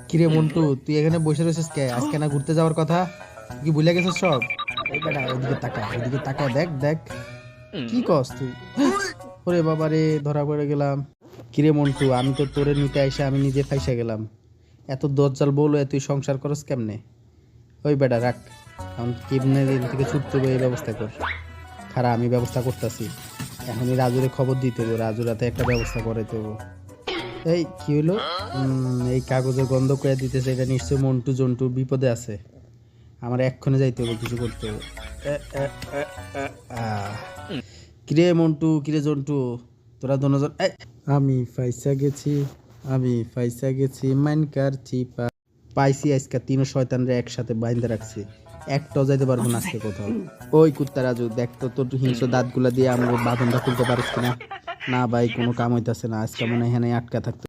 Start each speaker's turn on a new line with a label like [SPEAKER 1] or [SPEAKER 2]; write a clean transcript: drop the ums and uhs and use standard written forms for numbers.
[SPEAKER 1] কিরে মন্টু, তুই এখানে বসে রয়েছিস কে? আজকে না ঘুরতে যাওয়ার কথা? তুই কি ভুলে গেছিস সব? এই বেটা, ওইদিকে তাকা, দেখ দেখ। কি কস তুই? ওরে বাবা রে, ধরা পড়ে গেলাম। কিরে মন্টু, আমি তো তোরে নিতে আইসা আমি নিজে ফাইসা গেলাম। এত দজ্জাল বউলো তুই সংসার করস কেমনে? ওই বেটা রাখ, এখন কেমনে এদিক থেকে ছুটতে হবে এই ব্যবস্থা কর। খারা, আমি ব্যবস্থা করতেছি। এখনই রাজুরে খবর দিতে হবে, রাজুর হাতে একটা ব্যবস্থা করাইতে হবে। এই কি হইলো? এই কাগজের গন্ধ করে দিতেছে, এটা নিশ্চয় মন্টু জন্টু বিপদে আছে। আমার এক্ষুনি যাইতে হবে, কিছু করতে হবে। এ, এ, এ, এ, আহ। কিরে মন্টু, কিরে জন্টু, তোরা দুজন আমি ফাইসা গেছি মাইনকার চিপা। পাইছি আজকে তিন শয়তানরে একসাথে বাইন্ধে রাখছি, একটাও যাইতে পারবো না আজকে কোথাও। ওই কুত্তা রাজু, দেখ তো তোর হিংস্র দাঁতগুলা দিয়ে আমার বাঁধনটা খুলতে পারিস কিনা। না ভাই, কোনো কাম হইতাছে না, আজকে মনে হয় এখানে আটকা থাকতে